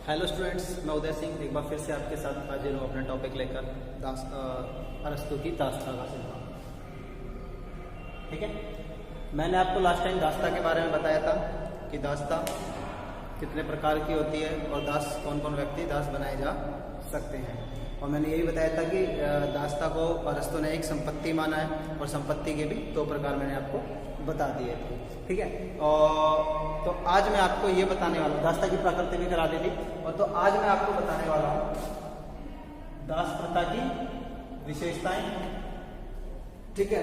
Hello students, मैं उदय सिंह एक बार फिर से आपके साथ हाजिर हूँ अपना टॉपिक लेकर अरस्तु की दास्ता का सिद्धांत। ठीक है, मैंने आपको लास्ट टाइम दास्ता के बारे में बताया था कि दास्ता कितने प्रकार की होती है और दास कौन कौन व्यक्ति दास बनाए जा सकते हैं। और मैंने यही बताया था कि दास्ता को अरस्तु ने एक संपत्ति माना है और संपत्ति के भी दो प्रकार मैंने आपको बता दिए थे। ठीक है, और तो आज मैं आपको ये बताने वाला हूँ, दास्ता की प्रकृति भी करा दी थी, और तो आज मैं आपको बताने वाला हूँ दास प्रथा की विशेषताएं। ठीक है,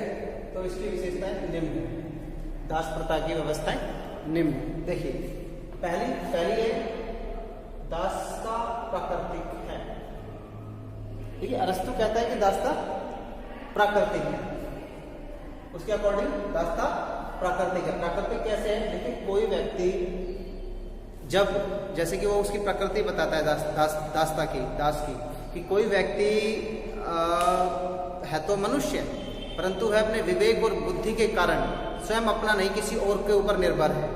तो इसकी विशेषताएं निम्न है। दास प्रथा की व्यवस्थाएं निम्न। देखिए, पहली है दास्ता प्राकृतिक है। ठीक है, अरस्तु कहता है कि दास्ता प्राकृतिक है, उसके अकॉर्डिंग दास्ता प्राकृतिक है। प्राकृतिक कैसे है? देखिए, कोई व्यक्ति जब, जैसे कि वो उसकी प्रकृति बताता है दास की कि कोई व्यक्ति है तो मनुष्य, परंतु है अपने विवेक और बुद्धि के कारण स्वयं अपना नहीं किसी और के ऊपर निर्भर है,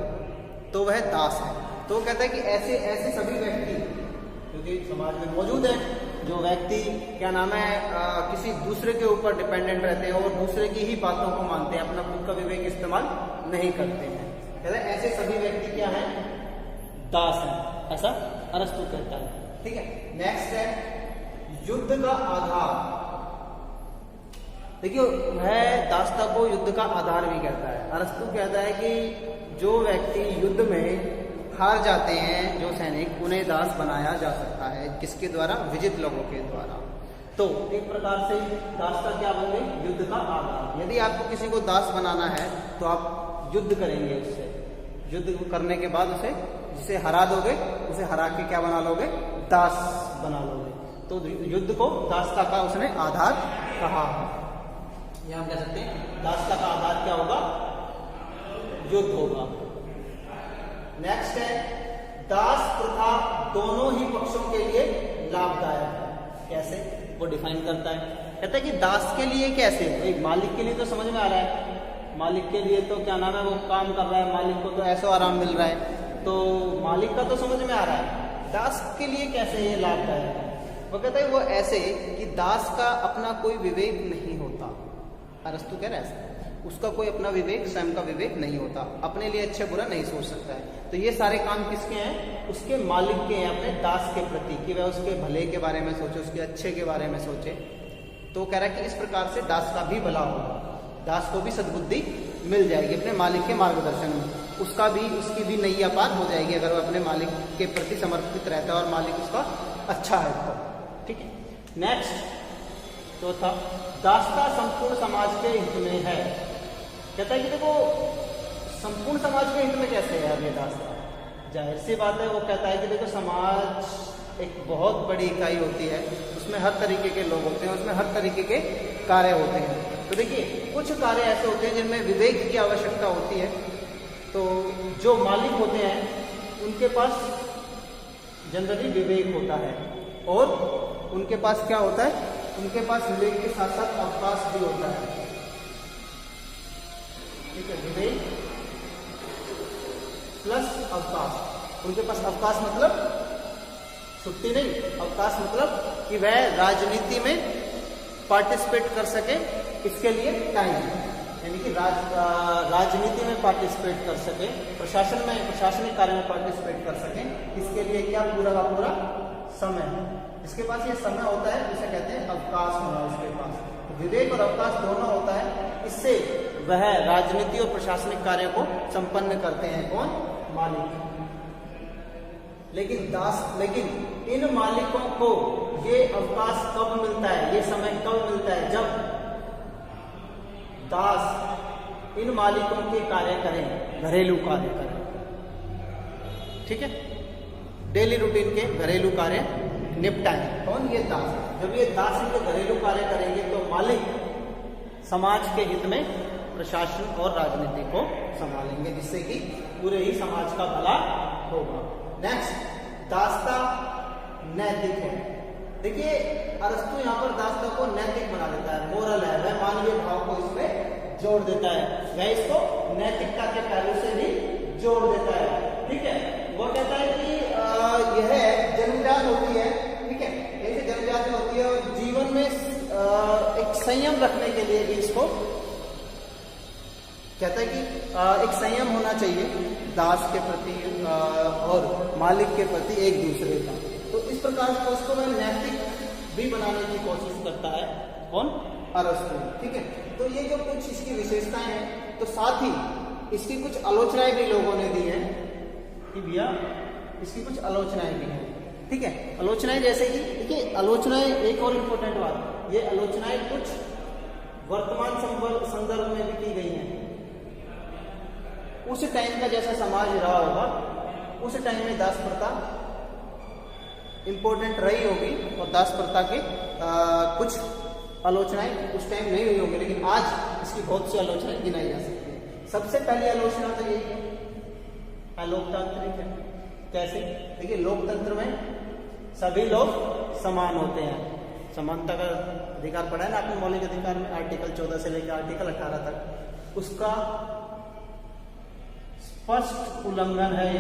तो वह दास है। तो वो कहता है कि ऐसे सभी व्यक्ति क्योंकि समाज में मौजूद है, जो व्यक्ति क्या नाम है किसी दूसरे के ऊपर डिपेंडेंट रहते हैं और दूसरे की ही बातों को मानते हैं, अपना खुद का विवेक इस्तेमाल नहीं करते हैं, कहते हैं ऐसे सभी व्यक्ति क्या हैं? दास हैं, ऐसा अरस्तु कहता है। ठीक है, नेक्स्ट है युद्ध का आधार। देखिए, वह दास्ता को युद्ध का आधार भी कहता है। अरस्तु कहता है कि जो व्यक्ति युद्ध में हार जाते हैं, जो सैनिक, उन्हें दास बनाया जा सकता है। किसके द्वारा? विजित लोगों के द्वारा। तो एक प्रकार से दास का क्या बन गई? युद्ध का आधार। यदि आपको किसी को दास बनाना है तो आप युद्ध करेंगे उससे, युद्ध करने के बाद उसे, जिसे हरा दोगे, उसे हरा के क्या बना लोगे? दास बना लोगे। तो युद्ध को दास्ता का उसने आधार कहा है। यह हम कह सकते हैं दास्ता का आधार क्या होगा? युद्ध होगा। नेक्स्ट है दास प्रथा दोनों ही पक्षों के लिए लाभदायक है। कैसे? वो डिफाइन करता है, कहता है कि दास के लिए कैसे? एक मालिक के लिए तो समझ में आ रहा है, मालिक के लिए तो क्या नाम है, वो काम कर रहा है, मालिक को तो ऐसा आराम मिल रहा है, तो मालिक का तो समझ में आ रहा है। दास के लिए कैसे ये लाभदायक है? वो कहता है वो ऐसे कि दास का अपना कोई विवेक नहीं होता। अरस्तु कह रहा है ऐसा, उसका कोई अपना विवेक, स्वयं का विवेक नहीं होता, अपने लिए अच्छा बुरा नहीं सोच सकता है। तो ये सारे काम किसके हैं? उसके मालिक के हैं, अपने दास के प्रति, कि वह उसके भले के बारे में सोचे, उसके अच्छे के बारे में सोचे। तो कह रहा है कि इस प्रकार से दास का भी भला होगा, दास को भी सद्बुद्धि मिल जाएगी अपने मालिक के मार्गदर्शन में, उसकी भी नैया पार हो जाएगी अगर वह अपने मालिक के प्रति समर्पित रहता है और मालिक उसका अच्छा है तो। ठीक है, नेक्स्ट तो था दास्ता संपूर्ण समाज के हित में है। कहता है कि देखो, संपूर्ण समाज के हित में कैसे है ये दास्ता? जाहिर सी बात है, वो कहता है कि देखो, समाज एक बहुत बड़ी इकाई होती है, उसमें हर तरीके के लोग होते हैं, उसमें हर तरीके के कार्य होते हैं। तो देखिए, कुछ कार्य ऐसे होते हैं जिनमें विवेक की आवश्यकता होती है, तो जो मालिक होते हैं उनके पास जनरली विवेक होता है, और उनके पास क्या होता है? उनके पास विवेक के साथ साथ अवकाश भी होता है। ठीक है, विवेक प्लस अवकाश। उनके पास अवकाश मतलब छुट्टी नहीं, अवकाश मतलब कि वह राजनीति में पार्टिसिपेट कर सके, इसके लिए टाइम, यानी कि राजनीति में पार्टिसिपेट कर सके, प्रशासनिक कार्य में पार्टिसिपेट कर सके, इसके लिए क्या? पूरा का पूरा समय। इसके पास ये समय होता है, इसे कहते हैं अवकाश होना उसके पास। विवेक और अवकाश दोनों होता है, इससे वह राजनीति और प्रशासनिक कार्य को संपन्न करते हैं। कौन? मालिक। लेकिन इन मालिकों को ये अवकाश कब मिलता है, ये समय कब मिलता है? जब दास इन मालिकों के कार्य करें, घरेलू कार्य करें। ठीक है, डेली रूटीन के घरेलू कार्य निपटाएं। कौन? ये दास। जब ये दास इनके घरेलू कार्य करेंगे तो मालिक समाज के हित में प्रशासन और राजनीति को संभालेंगे, जिससे कि पूरे ही समाज का भला होगा। नेक्स्ट, दास्ता नैतिक है। देखिए, अरस्तु यहाँ पर दास्ता को नैतिक बना देता है, मोरल है, वह मानवीय भाव को इसमें जोड़ देता है, वह इसको नैतिकता के पहलू से भी जोड़ देता है। ठीक है, वो कहता है कि यह संयम रखने के लिए भी इसको कहता है कि एक संयम होना चाहिए दास के प्रति और मालिक के प्रति एक दूसरे का। तो इस प्रकार से उसको वह नैतिक भी बनाने की कोशिश करता है। कौन? अरस्तु। ठीक है, तो ये जो कुछ इसकी विशेषताएं हैं, तो साथ ही इसकी कुछ आलोचनाएं भी लोगों ने दी हैं कि भैया इसकी कुछ आलोचनाएं भी हैं। ठीक है, आलोचनाएं जैसे कि देखिए, आलोचनाएं एक और इम्पोर्टेंट बात, ये आलोचनाएं कुछ वर्तमान संदर्भ में भी की गई हैं। उस टाइम का जैसा समाज रहा होगा, उस टाइम में दास प्रथा इंपॉर्टेंट रही होगी और दास प्रथा के कुछ आलोचनाएं उस टाइम नहीं हुई होंगी, लेकिन आज इसकी बहुत सी आलोचनाएं गिनाई जा सकती है। सबसे पहली आलोचना तो यही है लोकतांत्रिक है। कैसे? देखिए, लोकतंत्र में सभी लोग समान होते हैं, समानता का अधिकार पढ़ा है ना आपने मौलिक अधिकार में, आर्टिकल 14 से लेकर आर्टिकल 18 तक। उसका स्पष्ट उल्लंघन है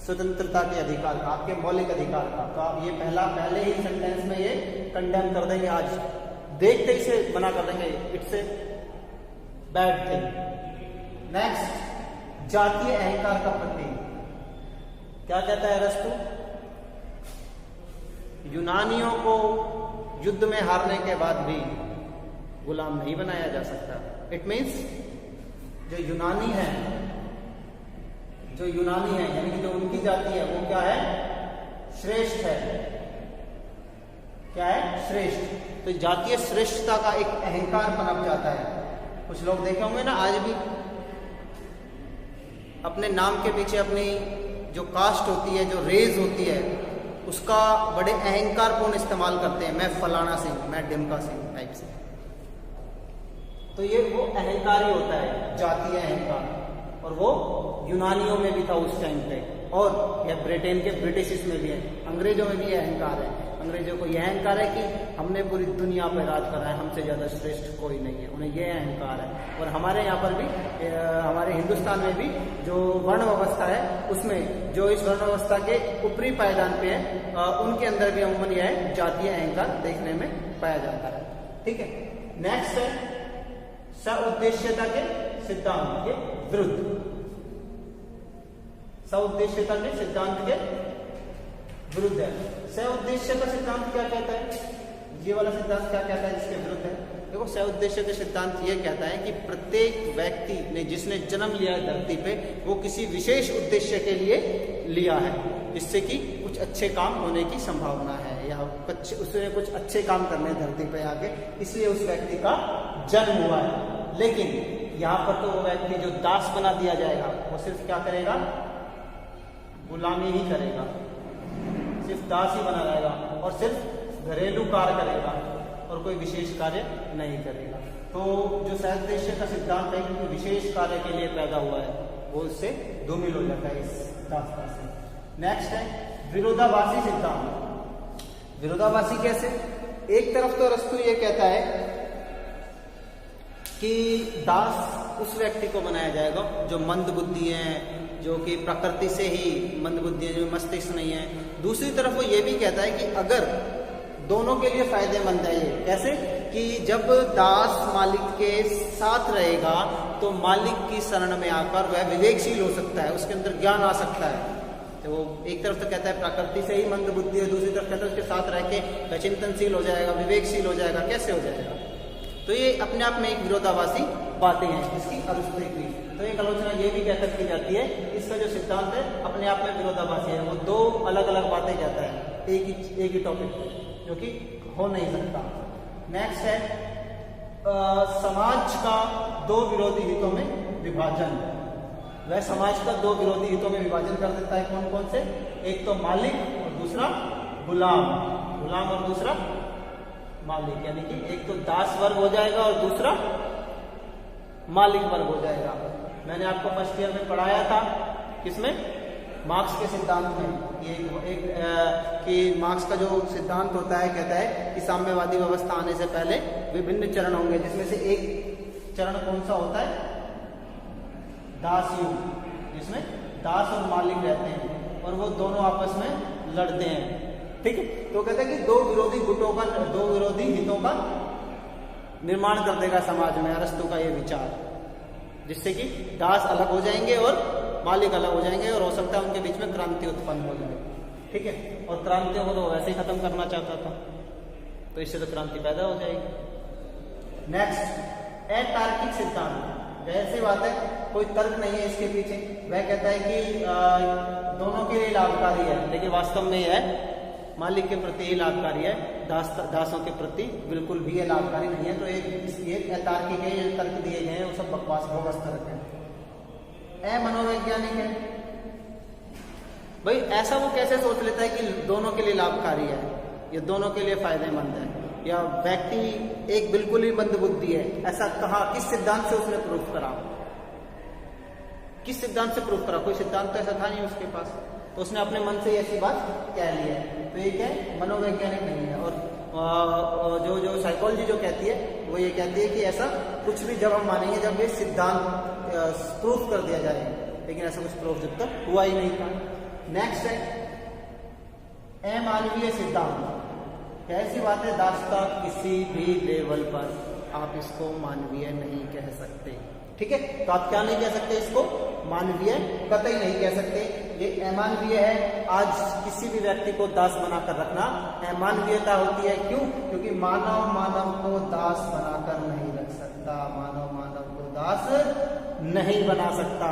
स्वतंत्रता के अधिकार का, आपके मौलिक अधिकार का। तो आप ये पहले ही सेंटेंस में ये कंडेम कर देंगे, आज देखते ही से मना कर देंगे, it's a bad thing. Next, जातीय अहंकार का प्रतीक। क्या कहता है अरस्तु? यूनानियों को युद्ध में हारने के बाद भी गुलाम नहीं बनाया जा सकता। इट मीन्स जो यूनानी है यानी कि जो उनकी जाति है वो क्या है? श्रेष्ठ है। क्या है? श्रेष्ठ। तो जातीय श्रेष्ठता का एक अहंकार पनप जाता है। कुछ लोग देखे होंगे ना, आज भी अपने नाम के पीछे अपनी जो कास्ट होती है, जो रेज होती है, उसका बड़े अहंकार पूर्ण इस्तेमाल करते हैं। मैं फलाना सिंह, मैं डिमका सिंह टाइप से। तो ये वो अहंकार ही होता है, जातीय अहंकार। और वो यूनानियों में भी था उस टाइम पे, और यह ब्रिटेन के ब्रिटिश में भी है, अंग्रेजों में भी यह अहंकार है। अंग्रेजों को यह अहंकार है कि हमने पूरी दुनिया पर राज करा है, हमसे ज्यादा श्रेष्ठ कोई नहीं है, उन्हें यह अहंकार है। और हमारे यहाँ पर भी, हमारे हिंदुस्तान में भी जो वर्ण व्यवस्था है, उसमें जो इस वर्ण व्यवस्था के ऊपरी पायदान पे है, उनके अंदर भी अमूमन यह जातीय अहंकार देखने में पाया जाता है। ठीक है, नेक्स्ट है सउद्देश्यता के सिद्धांत के विरुद्ध। सउद्देश्यता के सिद्धांत के विरुद्ध है। सउद्देश्य का सिद्धांत क्या कहता है? ये वाला सिद्धांत क्या कहता है जिसके विरुद्ध है? देखो, सउद्देश्य का सिद्धांत ये कहता है कि प्रत्येक व्यक्ति ने जिसने जन्म लिया है धरती पे, वो किसी विशेष उद्देश्य के लिए लिया है, जिससे कि कुछ अच्छे काम होने की संभावना है, या उसने कुछ अच्छे काम करने धरती पे आके, इसलिए उस व्यक्ति का जन्म हुआ है। लेकिन यहाँ पर तो वो व्यक्ति जो दास बना दिया जाएगा, वो सिर्फ क्या करेगा? गुलामी ही करेगा, सिर्फ दास ही बना रहेगा, और सिर्फ घरेलू कार्य करेगा और कोई विशेष कार्य नहीं करेगा। तो जो सउद्देश्य का सिद्धांत है कि विशेष कार्य के लिए पैदा हुआ है, वो उससे धूमिल हो जाता है इस दासता से। नेक्स्ट है विरोधाभासी सिद्धांत। विरोधाभासी कैसे? एक तरफ तो अरस्तु ये कहता है कि दास उस व्यक्ति को बनाया जाएगा जो मंद बुद्धि है, जो कि प्रकृति से ही मंद बुद्धि है, जो मस्तिष्क नहीं है। दूसरी तरफ वो ये भी कहता है कि अगर दोनों के लिए फायदेमंद है ये। कैसे? कि जब दास मालिक के साथ रहेगा तो मालिक की शरण में आकर वह विवेकशील हो सकता है, उसके अंदर ज्ञान आ सकता है। तो वो एक तरफ तो कहता है प्रकृति से ही मंद बुद्धि है, दूसरी तरफ कहता है उसके साथ रह के चिंतनशील हो जाएगा, विवेकशील हो जाएगा। कैसे हो जाएगा? तो ये अपने आप में एक विरोधाभासी बातें हैं इसकी अरस्तु की। तो एक आलोचना ये भी कहकर की जाती है, इसका जो सिद्धांत है अपने आप में विरोधाभासी है, वो दो अलग अलग बातें कहता है एक ही टॉपिक पे, जो कि हो नहीं सकता। नेक्स्ट है समाज का दो विरोधी हितों में विभाजन। वह समाज का दो विरोधी हितों में विभाजन कर देता है। कौन कौन से? एक तो मालिक और दूसरा गुलाम, और दूसरा मालिक, यानी कि एक तो दास वर्ग हो जाएगा और दूसरा मालिक वर्ग हो जाएगा। मैंने आपको फर्स्ट ईयर में पढ़ाया था, किसमें? मार्क्स के सिद्धांत में। ये कि मार्क्स का जो सिद्धांत होता है, कहता है कि साम्यवादी व्यवस्था आने से पहले विभिन्न चरण होंगे, जिसमें से एक चरण कौन सा होता है? दास युग, जिसमें दास और मालिक रहते हैं और वो दोनों आपस में लड़ते हैं। ठीक है। तो कहते हैं कि दो विरोधी हितों का निर्माण कर देगा समाज में अरस्तु का ये विचार, जिससे कि दास अलग हो जाएंगे और मालिक अलग हो जाएंगे, और हो सकता है उनके बीच में क्रांति उत्पन्न हो जाए। ठीक है, और क्रांति को तो वैसे ही खत्म करना चाहता था, तो इससे तो क्रांति पैदा हो जाएगी। नेक्स्ट, अतार्किक सिद्धांत। जैसी बात है, कोई तर्क नहीं है इसके पीछे। वह कहता है कि दोनों के लिए लाभकारी है, लेकिन वास्तव में यह मालिक के प्रति ही लाभकारी है, दासों के प्रति बिल्कुल भी ये लाभकारी नहीं है। तो एक अतार्किक है, ये तर्क दिए गए हैं वो सब बकवास बोगस तर्क है। मनोवैज्ञानिक है, भाई ऐसा वो कैसे सोच लेता है कि दोनों के लिए लाभकारी है, ये दोनों के लिए फायदेमंद है, या व्यक्ति एक बिल्कुल ही मंदबुद्धि है, ऐसा कहा? किस सिद्धांत से उसने प्रूफ करा? किस सिद्धांत से प्रूफ करा? कोई सिद्धांत तो ऐसा था नहीं उसके पास, तो उसने अपने मन से ऐसी बात कह ली है। तो ये क्या है? मनोवैज्ञानिक नहीं है। और जो साइकोलॉजी जो कहती है वो ये कहती है कि ऐसा कुछ भी जब हम मानेंगे जब ये सिद्धांत प्रूफ कर दिया जाए, लेकिन ऐसा कुछ प्रूफ जब तक हुआ ही नहीं था। नेक्स्ट है अमानवीय सिद्धांत। कैसी बात है? दासता किसी भी लेवल पर आप इसको मानवीय नहीं कह सकते। ठीक है, तो आप क्या नहीं कह सकते इसको? मानवीय कतई नहीं कह सकते। ये अमानवीय है। आज किसी भी व्यक्ति को दास बनाकर रखना अमानवीयता होती है। क्यों? क्योंकि मानव को दास बनाकर नहीं रख सकता, मानव को दास नहीं बना सकता।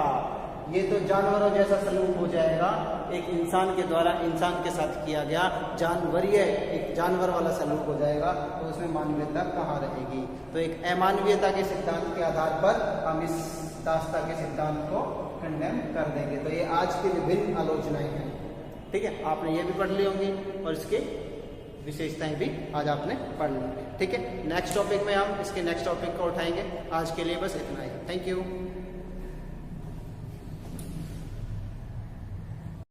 ये तो जानवरों जैसा सलूक हो जाएगा, एक इंसान के द्वारा इंसान के साथ किया गया जानवरीय, एक जानवर वाला सलूक हो जाएगा, तो उसमें मानवीयता कहाँ रहेगी? तो एक अमानवीयता के सिद्धांत के आधार पर हम इस दासता के सिद्धांत को कंडेम कर देंगे। तो ये आज की विभिन्न आलोचनाएं हैं। ठीक है, आपने ये भी पढ़ ली होंगी और इसके विशेषताएं भी आज आपने पढ़ ली। ठीक है, नेक्स्ट टॉपिक में हम इसके नेक्स्ट टॉपिक को उठाएंगे। आज के लिए बस इतना ही। Thank you.